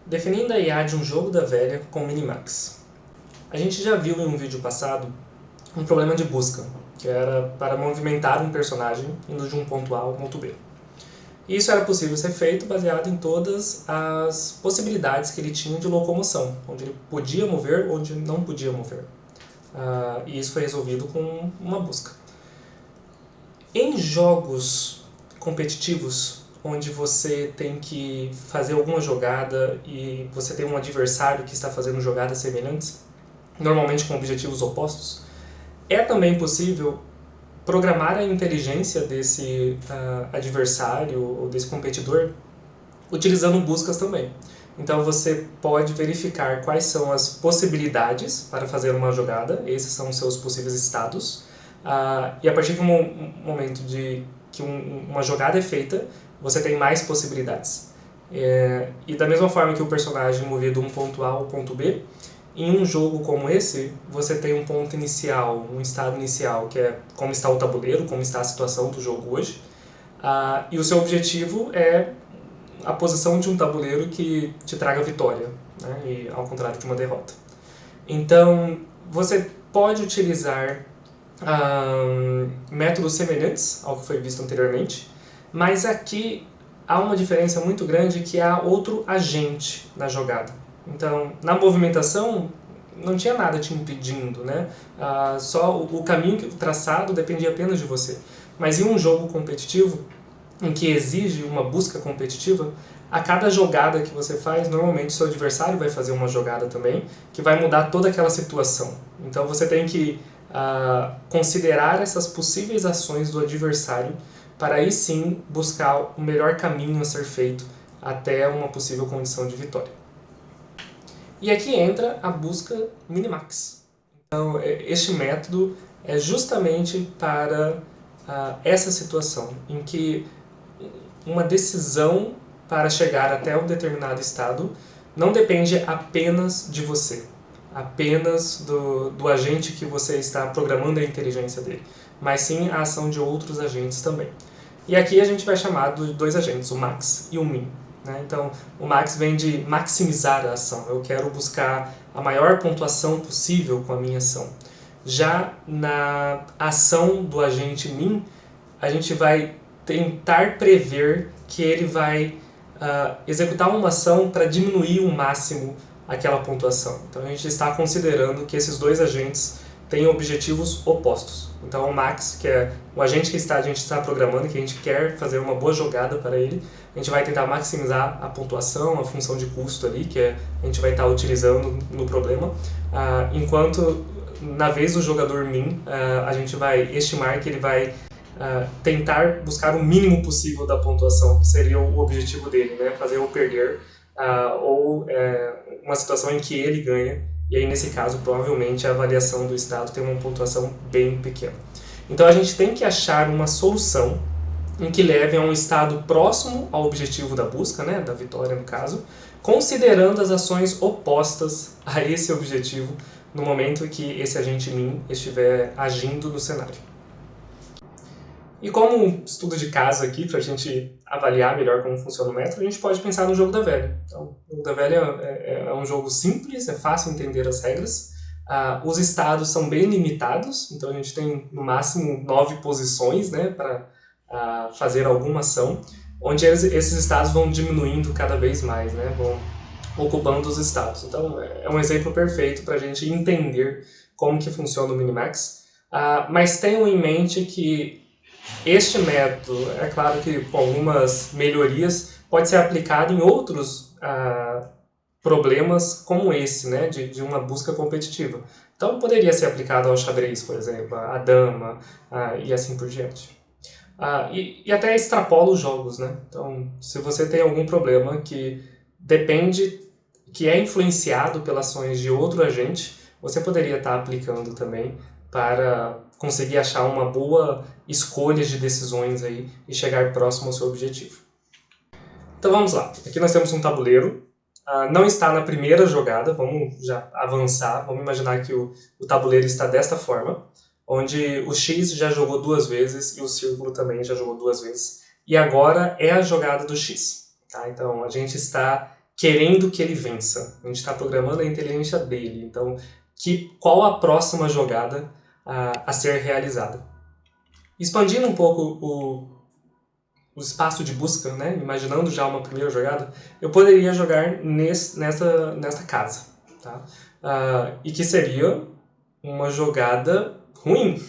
Definindo a IA de um jogo da velha com Minimax. A gente já viu em um vídeo passado um problema de busca, que era para movimentar um personagem indo de um ponto A ao ponto B. E isso era possível ser feito baseado em todas as possibilidades que ele tinha de locomoção, onde ele podia mover, onde não podia mover. E isso foi resolvido com uma busca. Em jogos competitivos, onde você tem que fazer alguma jogada e você tem um adversário que está fazendo jogadas semelhantes, normalmente com objetivos opostos, é também possível programar a inteligência desse adversário ou desse competidor utilizando buscas também. Então você pode verificar quais são as possibilidades para fazer uma jogada, esses são os seus possíveis estados, e a partir do momento de que uma jogada é feita, você tem mais possibilidades. E da mesma forma que o personagem movia de um ponto A ao ponto B, em um jogo como esse, você tem um ponto inicial, um estado inicial, que é como está o tabuleiro, como está a situação do jogo hoje, e o seu objetivo é a posição de um tabuleiro que te traga vitória, né? E ao contrário de uma derrota. Então, você pode utilizar métodos semelhantes ao que foi visto anteriormente, mas aqui há uma diferença muito grande que há outro agente na jogada. Então, na movimentação, não tinha nada te impedindo, né? Só o caminho traçado dependia apenas de você. Mas em um jogo competitivo, em que exige uma busca competitiva, a cada jogada que você faz, normalmente seu adversário vai fazer uma jogada também, que vai mudar toda aquela situação. Então você tem que considerar essas possíveis ações do adversário para aí sim buscar o melhor caminho a ser feito até uma possível condição de vitória. E aqui entra a busca Minimax. Então, este método é justamente para essa situação, em que uma decisão para chegar até um determinado estado não depende apenas de você, apenas do agente que você está programando a inteligência dele, mas sim a ação de outros agentes também. E aqui a gente vai chamar de dois agentes, o max e o min. Né? Então, o max vem de maximizar a ação. Eu quero buscar a maior pontuação possível com a minha ação. Já na ação do agente min, a gente vai tentar prever que ele vai executar uma ação para diminuir o máximo aquela pontuação. Então, a gente está considerando que esses dois agentes têm objetivos opostos. Então, o max, que é o agente que a gente está programando, que a gente quer fazer uma boa jogada para ele, a gente vai tentar maximizar a pontuação, a função de custo ali, que a gente vai estar utilizando no problema, enquanto na vez do jogador min, a gente vai estimar que ele vai tentar buscar o mínimo possível da pontuação, que seria o objetivo dele, né? Fazer ou perder, ou uma situação em que ele ganha, e aí nesse caso provavelmente a avaliação do estado tem uma pontuação bem pequena. Então a gente tem que achar uma solução em que leve a um estado próximo ao objetivo da busca, né, da vitória no caso, considerando as ações opostas a esse objetivo no momento em que esse agente min estiver agindo no cenário. E como estudo de caso aqui, para a gente avaliar melhor como funciona o método, a gente pode pensar no jogo da velha. Então, o jogo da velha é um jogo simples, é fácil entender as regras. Os estados são bem limitados, então a gente tem no máximo 9 posições, né, para fazer alguma ação, onde esses estados vão diminuindo cada vez mais, né, vão ocupando os estados. Então é um exemplo perfeito para a gente entender como que funciona o Minimax, mas tenham em mente que este método, é claro que com algumas melhorias, pode ser aplicado em outros problemas como esse, né, de uma busca competitiva. Então poderia ser aplicado ao xadrez, por exemplo, à dama e assim por diante. E até extrapola os jogos, né? Então, se você tem algum problema que depende, que é influenciado pelas ações de outro agente, você poderia estar aplicando também para conseguir achar uma boa escolha de decisões aí e chegar próximo ao seu objetivo. Então vamos lá. Aqui nós temos um tabuleiro. Não está na primeira jogada, vamos já avançar. Vamos imaginar que o tabuleiro está desta forma, onde o X já jogou 2 vezes e o círculo também já jogou 2 vezes. E agora é a jogada do X. Tá? Então a gente está querendo que ele vença. A gente está programando a inteligência dele. Então, qual a próxima jogada a ser realizada? Expandindo um pouco o espaço de busca, né? Imaginando já uma primeira jogada, eu poderia jogar nessa casa. Tá? E que seria uma jogada ruim.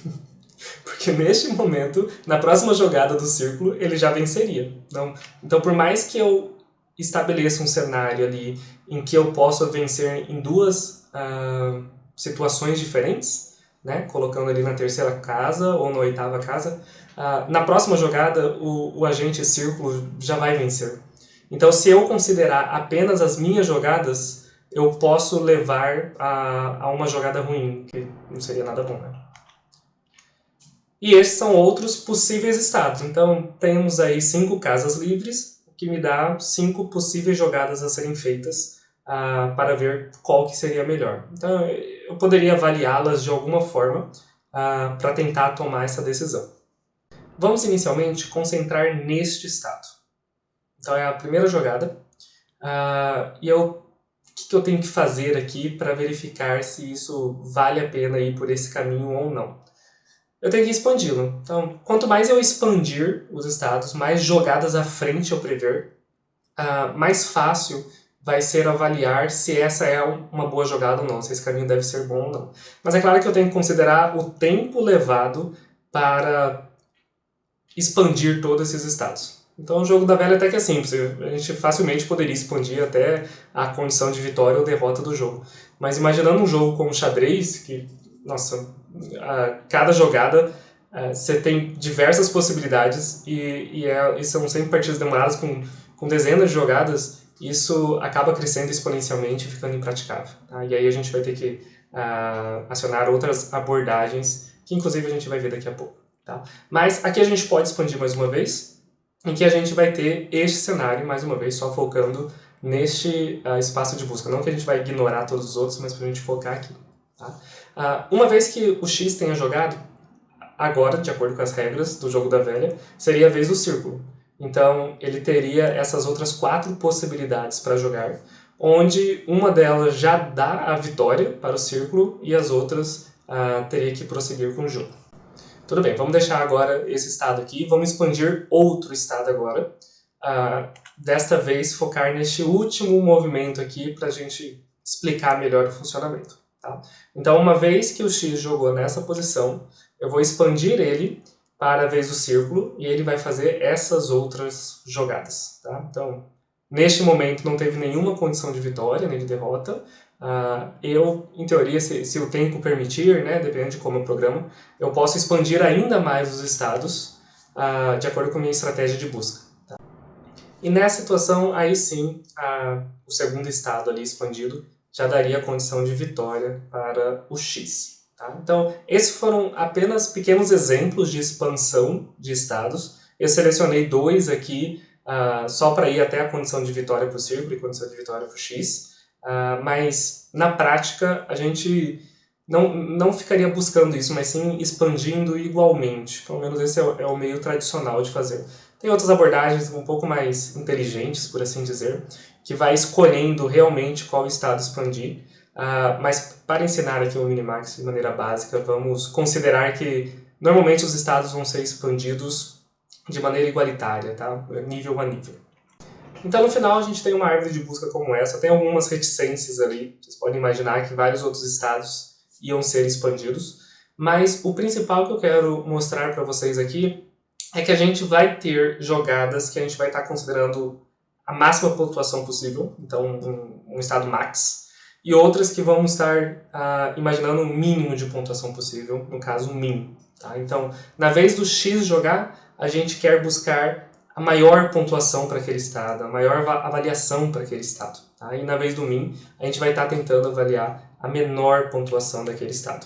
Porque neste momento, na próxima jogada do círculo, ele já venceria. Então, por mais que eu estabeleça um cenário ali em que eu possa vencer em duas situações diferentes, né, colocando ali na terceira casa ou na oitava casa, na próxima jogada o agente círculo já vai vencer. Então, se eu considerar apenas as minhas jogadas, eu posso levar a uma jogada ruim, que não seria nada bom, né? E estes são outros possíveis estados. Então, temos aí 5 casas livres, o que me dá 5 possíveis jogadas a serem feitas para ver qual que seria melhor. Então, eu poderia avaliá-las de alguma forma para tentar tomar essa decisão. Vamos inicialmente concentrar neste estado. Então, é a primeira jogada. E o que eu tenho que fazer aqui para verificar se isso vale a pena ir por esse caminho ou não? Eu tenho que expandi-lo. Então, quanto mais eu expandir os estados, mais jogadas à frente eu prever, mais fácil vai ser avaliar se essa é uma boa jogada ou não, se esse caminho deve ser bom ou não. Mas é claro que eu tenho que considerar o tempo levado para expandir todos esses estados. Então o jogo da velha até que é simples, a gente facilmente poderia expandir até a condição de vitória ou derrota do jogo. Mas imaginando um jogo como xadrez, que, nossa, cada jogada você tem diversas possibilidades e são sempre partidas demoradas com dezenas de jogadas, isso acaba crescendo exponencialmente e ficando impraticável. Tá? E aí a gente vai ter que acionar outras abordagens, que inclusive a gente vai ver daqui a pouco. Tá? Mas aqui a gente pode expandir mais uma vez, em que a gente vai ter este cenário, mais uma vez, só focando neste espaço de busca. Não que a gente vai ignorar todos os outros, mas para a gente focar aqui. Tá? Uma vez que o X tenha jogado, agora, de acordo com as regras do jogo da velha, seria a vez do círculo. Então, ele teria essas outras 4 possibilidades para jogar, onde uma delas já dá a vitória para o círculo e as outras teria que prosseguir com o jogo. Tudo bem, vamos deixar agora esse estado aqui, vamos expandir outro estado agora. Desta vez, focar neste último movimento aqui para a gente explicar melhor o funcionamento. Tá? Então, uma vez que o X jogou nessa posição, eu vou expandir ele para a vez do círculo e ele vai fazer essas outras jogadas. Tá? Então, neste momento não teve nenhuma condição de vitória nem de derrota. Eu, em teoria, se o tempo permitir, né, dependendo de como eu programo, eu posso expandir ainda mais os estados de acordo com a minha estratégia de busca. Tá? E nessa situação, aí sim, o segundo estado ali expandido já daria a condição de vitória para o X. Tá? Então, esses foram apenas pequenos exemplos de expansão de estados. Eu selecionei 2 aqui só para ir até a condição de vitória para o círculo e condição de vitória para o X. Mas, na prática, a gente não ficaria buscando isso, mas sim expandindo igualmente. Pelo menos esse é o meio tradicional de fazer. Tem outras abordagens um pouco mais inteligentes, por assim dizer, que vai escolhendo realmente qual estado expandir. Mas para ensinar aqui o Minimax de maneira básica, vamos considerar que normalmente os estados vão ser expandidos de maneira igualitária, tá? Nível a nível. Então no final a gente tem uma árvore de busca como essa, tem algumas reticências ali, vocês podem imaginar que vários outros estados iam ser expandidos, mas o principal que eu quero mostrar para vocês aqui é que a gente vai ter jogadas que a gente vai estar considerando a máxima pontuação possível, então um estado max, e outras que vamos estar imaginando o mínimo de pontuação possível, no caso min. Tá? Então, na vez do X jogar, a gente quer buscar a maior pontuação para aquele estado, a maior avaliação para aquele estado. Tá? E na vez do min, a gente vai estar tentando avaliar a menor pontuação daquele estado.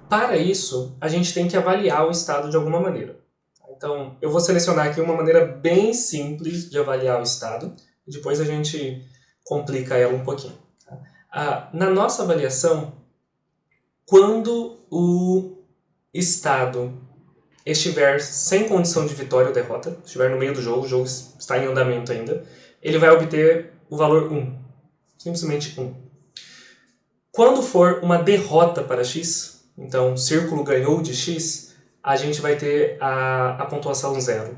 Para isso, a gente tem que avaliar o estado de alguma maneira. Então, eu vou selecionar aqui uma maneira bem simples de avaliar o estado, e depois a gente complica ela um pouquinho. Na nossa avaliação, quando o estado estiver sem condição de vitória ou derrota, estiver no meio do jogo, o jogo está em andamento ainda, ele vai obter o valor 1. Simplesmente 1. Quando for uma derrota para x, então o círculo ganhou de x, a gente vai ter a pontuação 0.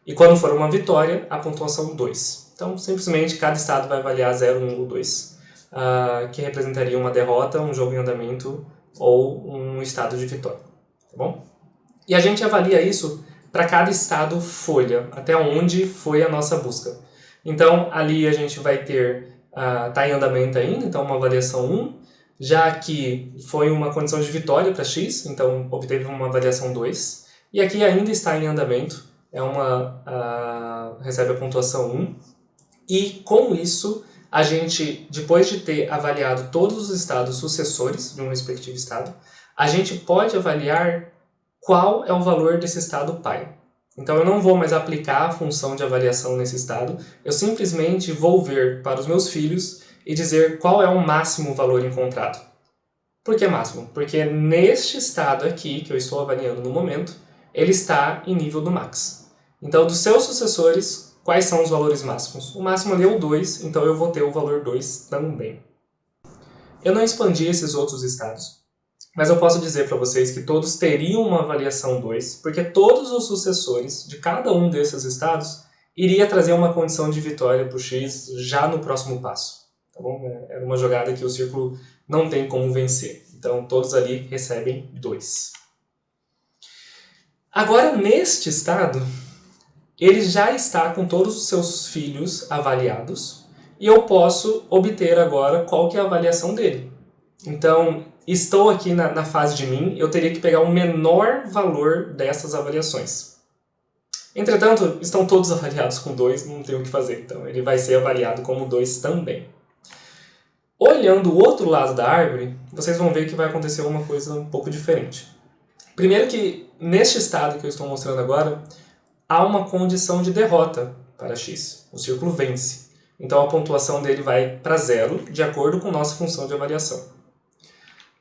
E quando for uma vitória, a pontuação 2. Então, simplesmente, cada estado vai avaliar 0, 1 ou 2, que representaria uma derrota, um jogo em andamento ou um estado de vitória. Tá bom? E a gente avalia isso para cada estado folha, até onde foi a nossa busca. Então, ali a gente vai ter, está em andamento ainda, então uma avaliação 1. Já aqui foi uma condição de vitória para x, então obteve uma avaliação 2. E aqui ainda está em andamento, recebe a pontuação 1. E com isso, a gente, depois de ter avaliado todos os estados sucessores de um respectivo estado, a gente pode avaliar qual é o valor desse estado pai. Então eu não vou mais aplicar a função de avaliação nesse estado, eu simplesmente vou ver para os meus filhos e dizer qual é o máximo valor encontrado. Por que máximo? Porque neste estado aqui, que eu estou avaliando no momento, ele está em nível do max. Então, dos seus sucessores, quais são os valores máximos? O máximo ali é o 2, então eu vou ter o valor 2 também. Eu não expandi esses outros estados, mas eu posso dizer para vocês que todos teriam uma avaliação 2, porque todos os sucessores de cada um desses estados iria trazer uma condição de vitória para o x já no próximo passo. Tá bom? Era uma jogada que o círculo não tem como vencer. Então, todos ali recebem 2. Agora, neste estado, ele já está com todos os seus filhos avaliados e eu posso obter agora qual que é a avaliação dele. Então, estou aqui na fase de mim, eu teria que pegar o menor valor dessas avaliações. Entretanto, estão todos avaliados com 2, não tem o que fazer. Então, ele vai ser avaliado como 2 também. Olhando o outro lado da árvore, vocês vão ver que vai acontecer uma coisa um pouco diferente. Primeiro que, neste estado que eu estou mostrando agora, há uma condição de derrota para x. O círculo vence. Então a pontuação dele vai para 0, de acordo com nossa função de avaliação.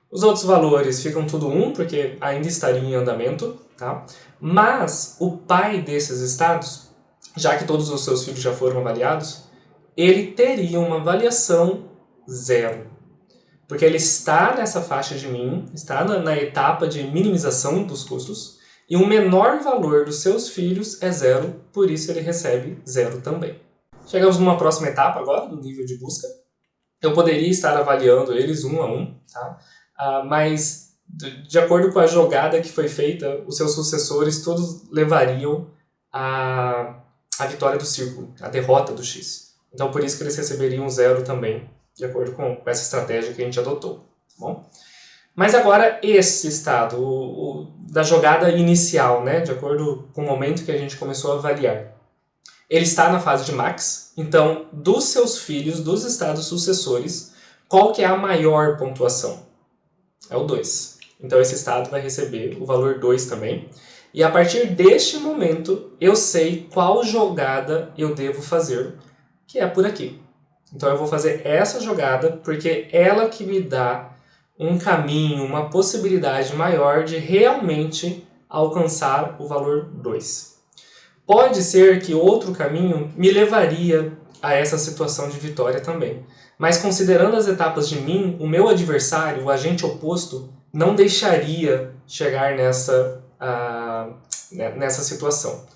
Os outros valores ficam tudo 1, porque ainda estaria em andamento. Tá? Mas o pai desses estados, já que todos os seus filhos já foram avaliados, ele teria uma avaliação 0. Porque ele está nessa faixa de min, está na etapa de minimização dos custos, e o menor valor dos seus filhos é 0, por isso ele recebe 0 também. Chegamos numa próxima etapa agora, do nível de busca. Eu poderia estar avaliando eles 1 a 1, tá? Mas de acordo com a jogada que foi feita, os seus sucessores todos levariam a vitória do círculo, a derrota do x. Então por isso que eles receberiam 0 também, de acordo com essa estratégia que a gente adotou. Tá bom? Mas agora esse estado, da jogada inicial, né, de acordo com o momento que a gente começou a avaliar, ele está na fase de max, então dos seus filhos, dos estados sucessores, qual que é a maior pontuação? É o 2. Então esse estado vai receber o valor 2 também. E a partir deste momento eu sei qual jogada eu devo fazer, que é por aqui. Então eu vou fazer essa jogada porque ela que me dá um caminho, uma possibilidade maior de realmente alcançar o valor 2. Pode ser que outro caminho me levaria a essa situação de vitória também. Mas considerando as etapas de min, o meu adversário, o agente oposto, não deixaria chegar nessa situação.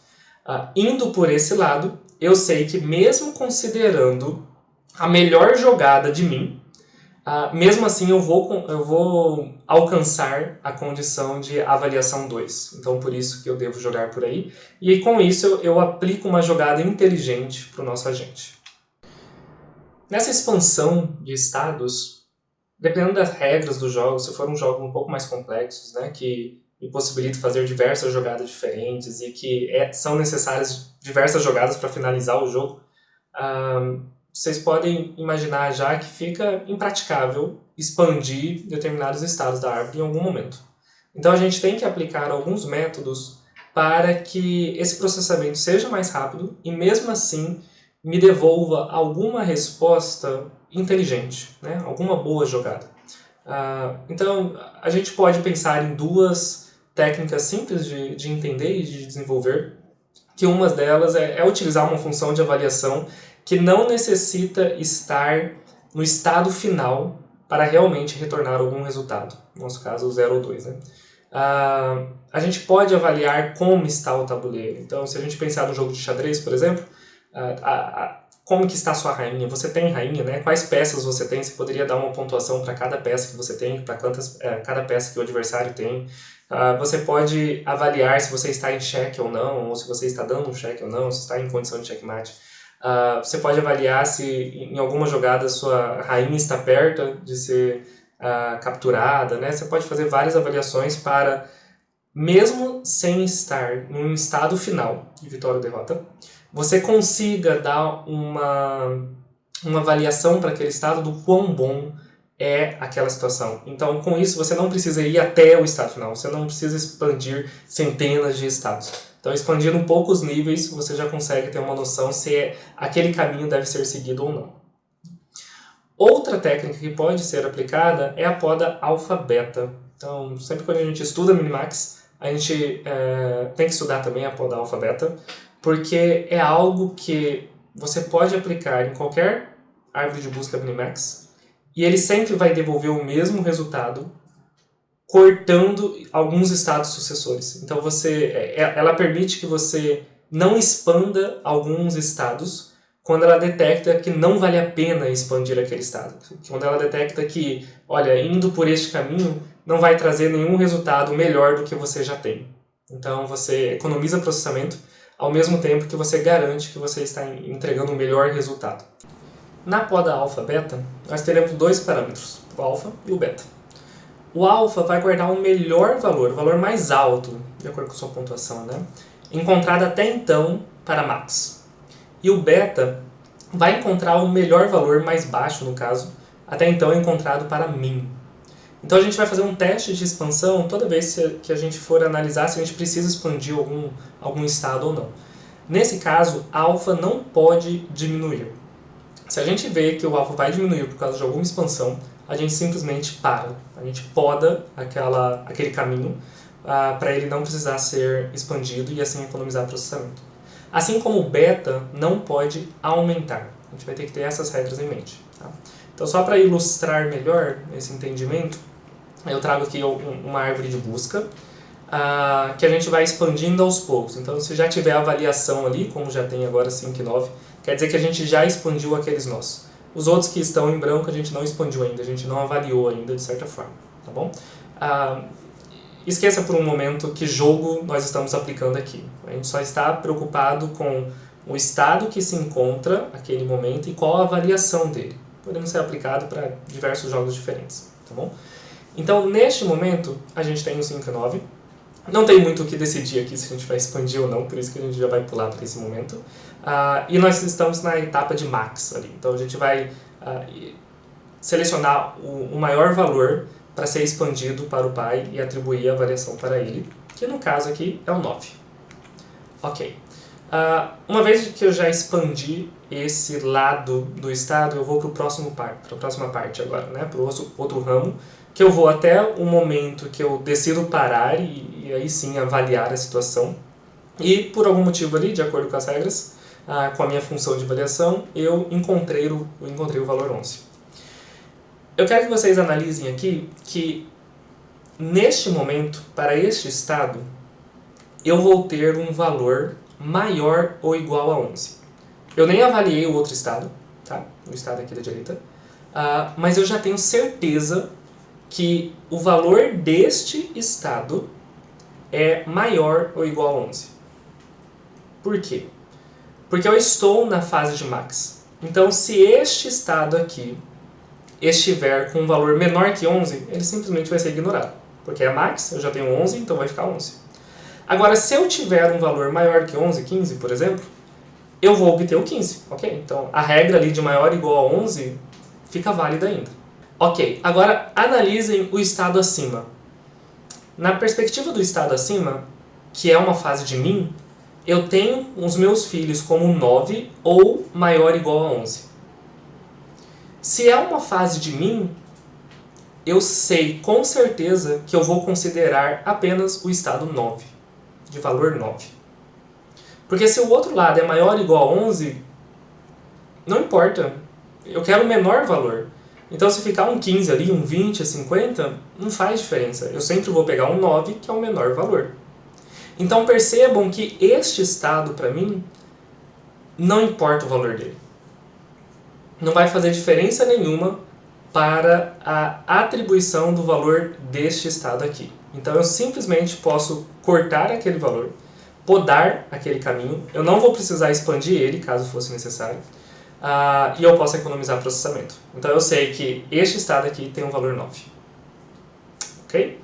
Indo por esse lado, eu sei que mesmo considerando a melhor jogada de mim, mesmo assim eu vou alcançar a condição de avaliação 2. Então por isso que eu devo jogar por aí. E com isso eu aplico uma jogada inteligente para o nosso agente. Nessa expansão de estados, dependendo das regras do jogo, se for um jogo um pouco mais complexos, né, que me possibilita fazer diversas jogadas diferentes e que são necessárias diversas jogadas para finalizar o jogo, vocês podem imaginar já que fica impraticável expandir determinados estados da árvore em algum momento. Então a gente tem que aplicar alguns métodos para que esse processamento seja mais rápido e mesmo assim me devolva alguma resposta inteligente, né? Alguma boa jogada. Então a gente pode pensar em duas técnicas simples de entender e de desenvolver, que uma delas é utilizar uma função de avaliação que não necessita estar no estado final para realmente retornar algum resultado. No nosso caso, o 0 ou 2. Né? A gente pode avaliar como está o tabuleiro. Então, se a gente pensar no jogo de xadrez, por exemplo, como que está a sua rainha? Você tem rainha, né? Quais peças você tem? Você poderia dar uma pontuação para cada peça que você tem, para cada peça que o adversário tem. Você pode avaliar se você está em xeque ou não, ou se você está dando um xeque ou não, se está em condição de checkmate. Você pode avaliar se em alguma jogada sua rainha está perto de ser capturada, né? Você pode fazer várias avaliações para, mesmo sem estar em um estado final de vitória ou derrota, você consiga dar uma avaliação para aquele estado do quão bom é aquela situação. Então, com isso, você não precisa ir até o estado final, você não precisa expandir centenas de estados. Então, expandindo poucos níveis, você já consegue ter uma noção se aquele caminho deve ser seguido ou não. Outra técnica que pode ser aplicada é a poda alfa-beta. Então, sempre quando a gente estuda Minimax, a gente tem que estudar também a poda alfa-beta, porque é algo que você pode aplicar em qualquer árvore de busca Minimax e ele sempre vai devolver o mesmo resultado, cortando alguns estados sucessores. Então, ela permite que você não expanda alguns estados quando ela detecta que não vale a pena expandir aquele estado. Quando ela detecta que, olha, indo por este caminho não vai trazer nenhum resultado melhor do que você já tem. Então, você economiza processamento ao mesmo tempo que você garante que você está entregando um melhor resultado. Na poda alfa-beta, nós teremos dois parâmetros, o alfa e o beta. O alfa vai guardar o melhor valor, o valor mais alto, de acordo com a sua pontuação, né? Encontrado até então para max. E o beta vai encontrar o melhor valor mais baixo, no caso, até então encontrado para min. Então a gente vai fazer um teste de expansão toda vez que a gente for analisar se a gente precisa expandir algum estado ou não. Nesse caso, alfa não pode diminuir. Se a gente vê que o alfa vai diminuir por causa de alguma expansão, a gente simplesmente para. A gente poda aquele caminho para ele não precisar ser expandido e assim economizar processamento. Assim como o beta não pode aumentar. A gente vai ter que ter essas regras em mente. Tá? Então, só para ilustrar melhor esse entendimento, eu trago aqui uma árvore de busca que a gente vai expandindo aos poucos. Então, se já tiver avaliação ali, como já tem agora 5 e 9, quer dizer que a gente já expandiu aqueles nós. Os outros que estão em branco a gente não expandiu ainda, a gente não avaliou ainda de certa forma. Tá bom? Esqueça por um momento que jogo nós estamos aplicando aqui. A gente só está preocupado com o estado que se encontra naquele momento e qual a avaliação dele. Podemos ser aplicado para diversos jogos diferentes. Tá bom? Então, neste momento, a gente tem o 5 e 9. Não tem muito o que decidir aqui se a gente vai expandir ou não, por isso que a gente já vai pular para esse momento. E nós estamos na etapa de max ali. Então, a gente vai selecionar o maior valor para ser expandido para o pai e atribuir a variação para ele, que no caso aqui é o 9. Ok. Uma vez que eu já expandi esse lado do estado, eu vou para a próxima parte agora, né? Para o outro ramo, que eu vou até o momento que eu decido parar e aí sim avaliar a situação. E por algum motivo ali, de acordo com as regras, com a minha função de avaliação, eu encontrei o valor 11. Eu quero que vocês analisem aqui que neste momento, para este estado, eu vou ter um valor maior ou igual a 11. Eu nem avaliei o outro estado, tá? O estado aqui da direita, mas eu já tenho certeza que o valor deste estado é maior ou igual a 11. Por quê? Porque eu estou na fase de max. Então, se este estado aqui estiver com um valor menor que 11, ele simplesmente vai ser ignorado. Porque é max, eu já tenho 11, então vai ficar 11. Agora, se eu tiver um valor maior que 11, 15, por exemplo, eu vou obter o 15, ok? Então, a regra ali de maior ou igual a 11 fica válida ainda. Ok, agora analisem o estado acima. Na perspectiva do estado acima, que é uma fase de min, eu tenho os meus filhos como 9 ou maior ou igual a 11. Se é uma fase de min, eu sei com certeza que eu vou considerar apenas o estado 9, de valor 9. Porque se o outro lado é maior ou igual a 11, não importa, eu quero o menor valor. Então se ficar um 15 ali, um 20, 50, não faz diferença. Eu sempre vou pegar um 9, que é o menor valor. Então percebam que este estado, para mim, não importa o valor dele. Não vai fazer diferença nenhuma para a atribuição do valor deste estado aqui. Então eu simplesmente posso cortar aquele valor, podar aquele caminho, eu não vou precisar expandir ele, caso fosse necessário, e eu posso economizar processamento. Então eu sei que este estado aqui tem um valor 9. Ok?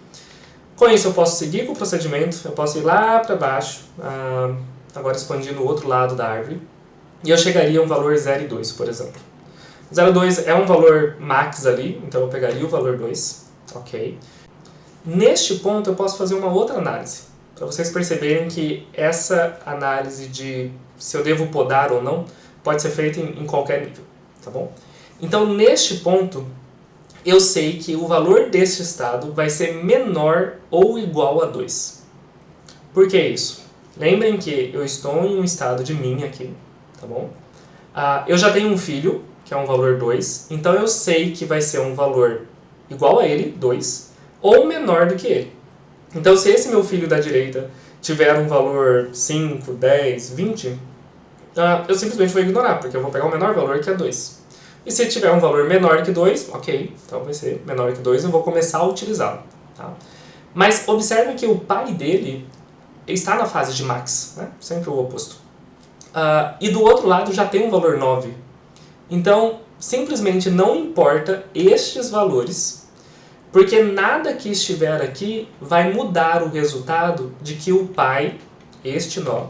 Com isso eu posso seguir com o procedimento, eu posso ir lá para baixo, agora expandindo o outro lado da árvore, e eu chegaria a um valor 0,2, por exemplo. 0,2 é um valor max ali, então eu pegaria o valor 2, ok? Neste ponto eu posso fazer uma outra análise, para vocês perceberem que essa análise de se eu devo podar ou não, pode ser feita em qualquer nível, tá bom? Então neste ponto, eu sei que o valor deste estado vai ser menor ou igual a 2. Por que isso? Lembrem que eu estou em um estado de min aqui, tá bom? Eu já tenho um filho, que é um valor 2, então eu sei que vai ser um valor igual a ele, 2, ou menor do que ele. Então se esse meu filho da direita tiver um valor 5, 10, 20, eu simplesmente vou ignorar, porque eu vou pegar o menor valor, que é 2. E se tiver um valor menor que 2, ok, então vai ser menor que 2, eu vou começar a utilizá-lo. Tá? Mas observe que o pai dele está na fase de max, né? Sempre o oposto. E do outro lado já tem um valor 9. Então, simplesmente não importa estes valores, porque nada que estiver aqui vai mudar o resultado de que o pai, este nó,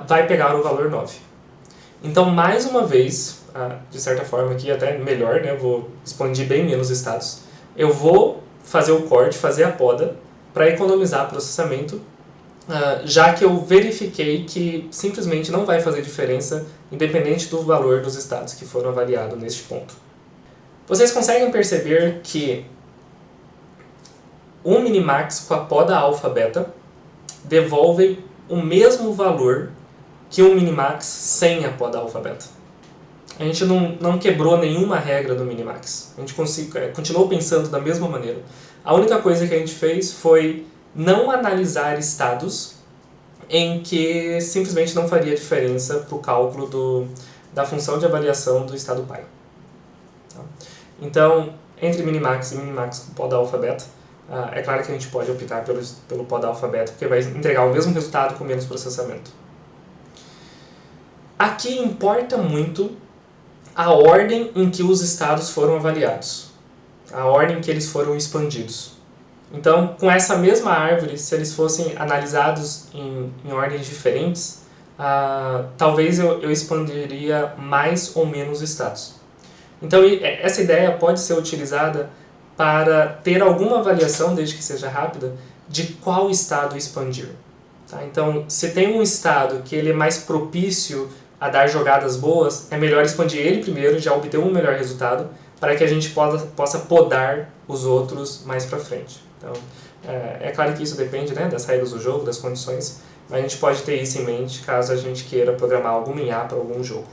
vai pegar o valor 9. Então, mais uma vez, de certa forma aqui até melhor, né? Eu vou expandir bem menos estados. Eu vou fazer o corte, fazer a poda, para economizar processamento, já que eu verifiquei que simplesmente não vai fazer diferença independente do valor dos estados que foram avaliados neste ponto. Vocês conseguem perceber que um minimax com a poda alfa-beta devolve o mesmo valor que um minimax sem a poda alfa-beta. A gente não quebrou nenhuma regra do minimax. A gente continuou pensando da mesma maneira. A única coisa que a gente fez foi não analisar estados em que simplesmente não faria diferença para o cálculo da função de avaliação do estado pai. Tá? Então, entre minimax e minimax com poda alfa-beta, é claro que a gente pode optar pelo poda alfa-beta, porque vai entregar o mesmo resultado com menos processamento. Aqui importa muito a ordem em que os estados foram avaliados, a ordem em que eles foram expandidos. Então, com essa mesma árvore, se eles fossem analisados em ordens diferentes, talvez eu expandiria mais ou menos estados. Então, essa ideia pode ser utilizada para ter alguma avaliação, desde que seja rápida, de qual estado expandir. Tá? Então, se tem um estado que ele é mais propício a dar jogadas boas, é melhor expandir ele primeiro, já obter um melhor resultado, para que a gente possa podar os outros mais para frente. Então, é claro que isso depende, né, das regras do jogo, das condições, mas a gente pode ter isso em mente caso a gente queira programar algum IA para algum jogo.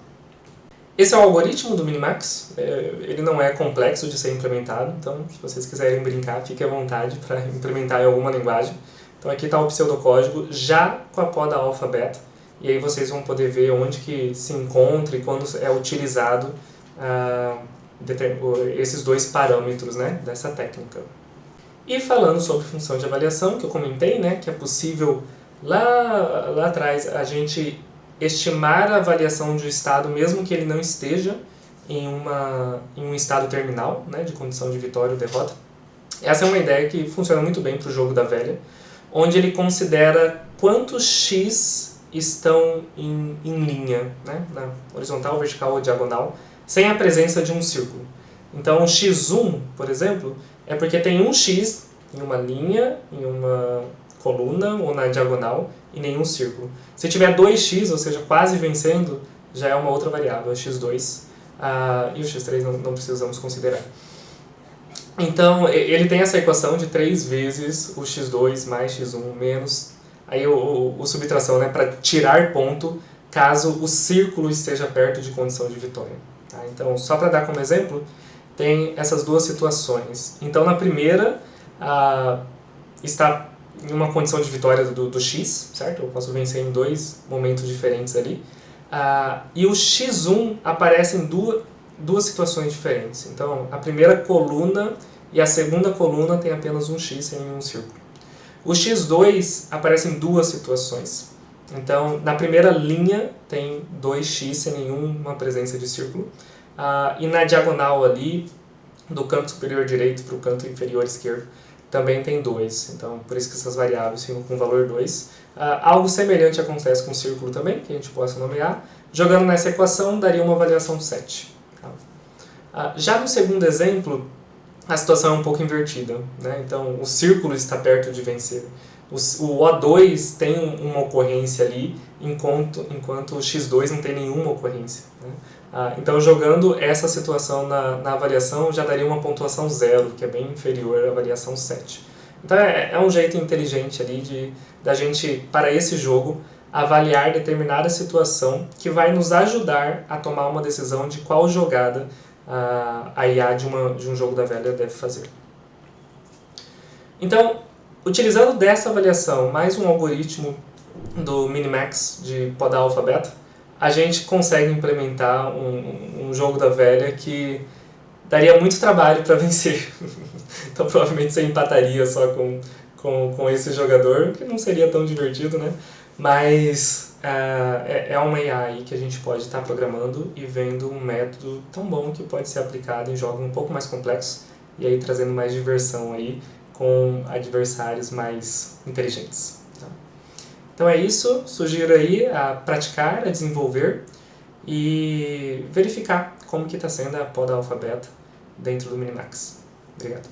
Esse é o algoritmo do Minimax, ele não é complexo de ser implementado, então se vocês quiserem brincar, fiquem à vontade para implementar em alguma linguagem. Então aqui está o pseudocódigo já com a poda alfa-beta, e aí vocês vão poder ver onde que se encontra e quando é utilizado esses dois parâmetros, né, dessa técnica. E falando sobre função de avaliação, que eu comentei, né, que é possível lá atrás a gente estimar a avaliação de um estado mesmo que ele não esteja em um estado terminal, né, de condição de vitória ou derrota. Essa é uma ideia que funciona muito bem para o jogo da velha, onde ele considera quantos x estão em linha, né, na horizontal, vertical ou diagonal, sem a presença de um círculo. Então, o x1, por exemplo, é porque tem um x em uma linha, em uma coluna ou na diagonal e nenhum círculo. Se tiver 2x, ou seja, quase vencendo, já é uma outra variável, x2, e o x3 não precisamos considerar. Então, ele tem essa equação de 3 vezes o x2 mais x1 menos, aí o subtração, né, para tirar ponto caso o círculo esteja perto de condição de vitória. Tá? Então, só para dar como exemplo, tem essas duas situações. Então, na primeira, está em uma condição de vitória do X, certo? Eu posso vencer em dois momentos diferentes ali. E o X1 aparece em duas situações diferentes. Então, a primeira coluna e a segunda coluna tem apenas um X sem nenhum círculo. O X2 aparece em duas situações. Então, na primeira linha tem 2x sem nenhuma presença de círculo. E na diagonal ali, do canto superior direito para o canto inferior esquerdo, também tem 2. Então, por isso que essas variáveis ficam com o valor 2. Algo semelhante acontece com o círculo também, que a gente possa nomear. Jogando nessa equação, daria uma variação 7. Já no segundo exemplo, a situação é um pouco invertida, né? Então, o círculo está perto de vencer. O O2 tem uma ocorrência ali, enquanto o X2 não tem nenhuma ocorrência, né? Então, jogando essa situação na avaliação, já daria uma pontuação 0, que é bem inferior à variação 7. Então, é um jeito inteligente ali da gente, para esse jogo, avaliar determinada situação que vai nos ajudar a tomar uma decisão de qual jogada a IA de um jogo da velha deve fazer. Então, utilizando dessa avaliação mais um algoritmo do Minimax de podar alfabeto, a gente consegue implementar um jogo da velha que daria muito trabalho para vencer. Então provavelmente você empataria só com esse jogador, que não seria tão divertido, né? Mas é uma IA aí que a gente pode estar programando e vendo um método tão bom que pode ser aplicado em jogos um pouco mais complexos e aí trazendo mais diversão aí com adversários mais inteligentes. Tá? Então é isso, sugiro aí a praticar, a desenvolver e verificar como que está sendo a poda alfabeto dentro do Minimax. Obrigado.